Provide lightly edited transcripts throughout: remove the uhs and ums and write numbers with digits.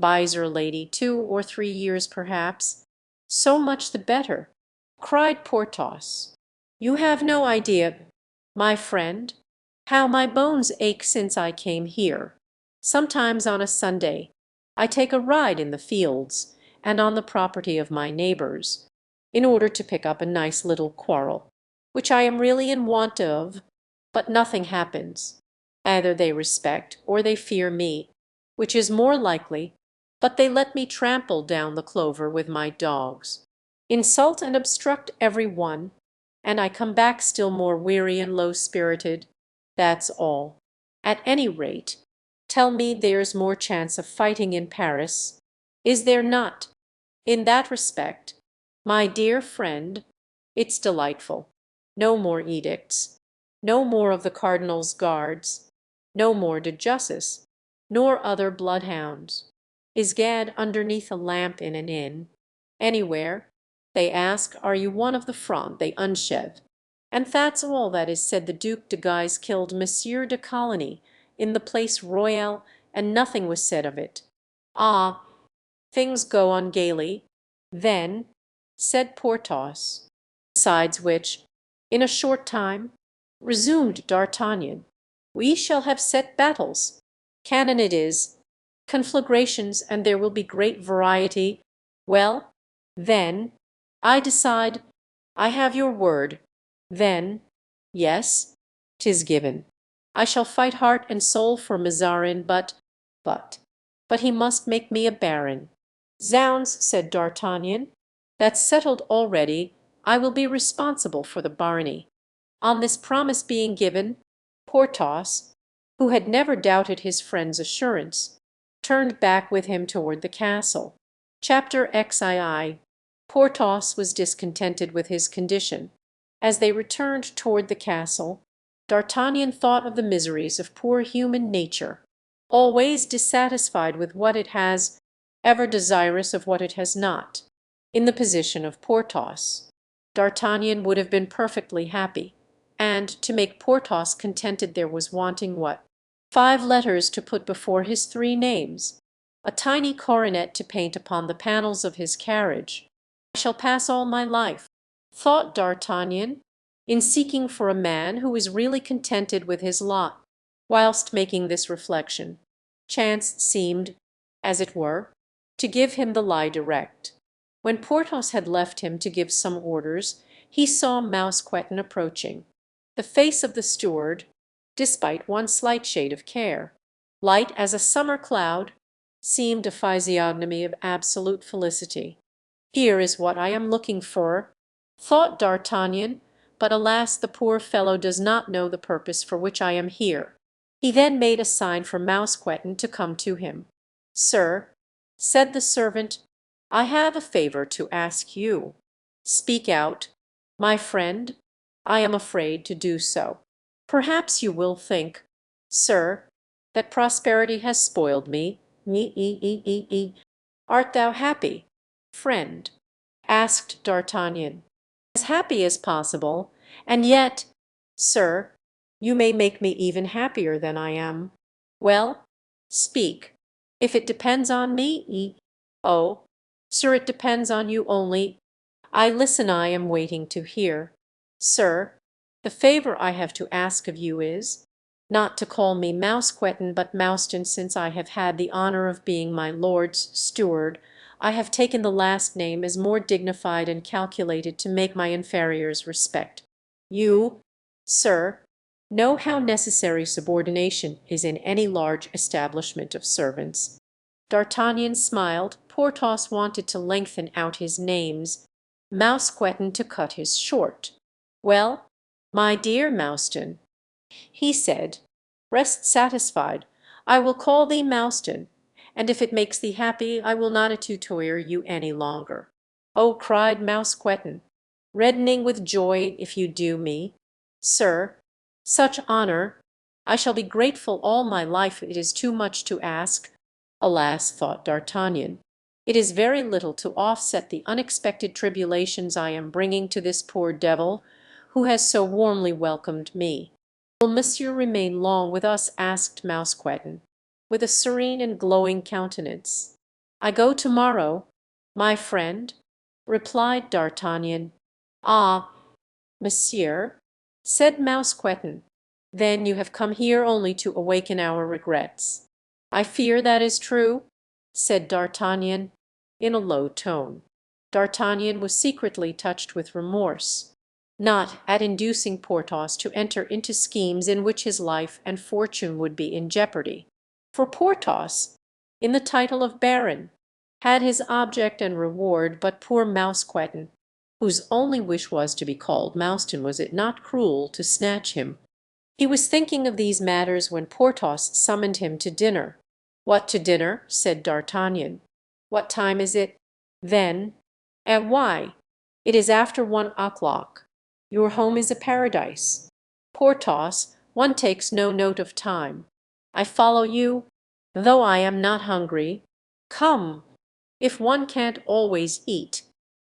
adviser, lady, 2 or 3 years perhaps. So much the better, cried Porthos. You have no idea, my friend, how my bones ache since I came here. Sometimes on a Sunday I take a ride in the fields and on the property of my neighbors, in order to pick up a nice little quarrel, which I am really in want of, but nothing happens. Either they respect or they fear me, which is more likely, but they let me trample down the clover with my dogs, insult and obstruct every one, and I come back still more weary and low-spirited. That's all. At any rate, tell me, there's more chance of fighting in Paris, is there not? In that respect, my dear friend, it's delightful. No more edicts, no more of the cardinal's guards, no more de Jussis, nor other bloodhounds. Is Gad underneath a lamp in an inn? Anywhere they ask, are you one of the Fronde? They unchev. And that's all that is said. The Duc de Guise killed Monsieur de Coligny in the Place Royale, and nothing was said of it. Ah, things go on gaily, then, said Porthos. Besides which, in a short time, resumed D'Artagnan, we shall have set battles, cannon it is, conflagrations, and there will be great variety. Well, then, I decide, I have your word. Then, yes, 'tis given. I shall fight heart and soul for Mazarin, but, but he must make me a baron. Zounds, said D'Artagnan, that's settled already. I will be responsible for the barony. On this promise being given, Porthos, who had never doubted his friend's assurance, turned back with him toward the castle. Chapter XII. Porthos was discontented with his condition. As they returned toward the castle, D'Artagnan thought of the miseries of poor human nature, always dissatisfied with what it has, ever desirous of what it has not. In the position of Porthos, D'Artagnan would have been perfectly happy, and to make Porthos contented there was wanting what? 5 letters to put before his 3 names, a tiny coronet to paint upon the panels of his carriage. I shall pass all my life, thought D'Artagnan, in seeking for a man who is really contented with his lot. Whilst making this reflection, chance seemed, as it were, to give him the lie direct. When Porthos had left him to give some orders, he saw Mousqueton approaching. The face of the steward, despite one slight shade of care, light as a summer cloud, seemed a physiognomy of absolute felicity. Here is what I am looking for, thought D'Artagnan, but alas, the poor fellow does not know the purpose for which I am here. He then made a sign for Mousqueton to come to him. Sir, said the servant, I have a favor to ask you. Speak out, my friend. I am afraid to do so. Perhaps you will think, sir, that prosperity has spoiled me. Art thou happy, friend? Asked D'Artagnan. As happy as possible, and yet, sir, you may make me even happier than I am. Well, speak. If it depends on me, oh, sir, it depends on you only. I listen, I am waiting to hear. Sir, the favor I have to ask of you is, not to call me Mousqueton but Mouston, since I have had the honour of being my lord's steward. I have taken the last name as more dignified and calculated to make my inferiors respect. You, sir, know how necessary subordination is in any large establishment of servants. D'Artagnan smiled. Porthos wanted to lengthen out his names, Mousqueton to cut his short. Well, my dear Mouston, he said, rest satisfied. I will call thee Mouston, and if it makes thee happy, I will not tutor you any longer. Oh, cried Mousqueton, reddening with joy, if you do me, sir, such honour, I shall be grateful all my life. It is too much to ask. Alas, thought D'Artagnan, it is very little to offset the unexpected tribulations I am bringing to this poor devil, who has so warmly welcomed me. Will monsieur remain long with us? Asked Mousqueton, with a serene and glowing countenance. I go to-morrow, my friend, replied D'Artagnan. Ah, monsieur, said Mousqueton, then you have come here only to awaken our regrets. I fear that is true, said D'Artagnan, in a low tone. D'Artagnan was secretly touched with remorse, not at inducing Porthos to enter into schemes in which his life and fortune would be in jeopardy. For Porthos, in the title of Baron, had his object and reward, but poor Mousqueton, whose only wish was to be called Mouston, was it not cruel to snatch him? He was thinking of these matters when Porthos summoned him to dinner. "What to dinner?" said D'Artagnan. "What time is it?" "Then. And why?" "It is after 1 o'clock. Your home is a paradise. Porthos, one takes no note of time. I follow you, though I am not hungry. Come! If one can't always eat,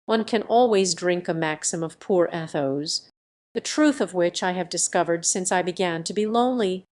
one can always drink a maxim of poor Athos, the truth of which I have discovered since I began to be lonely.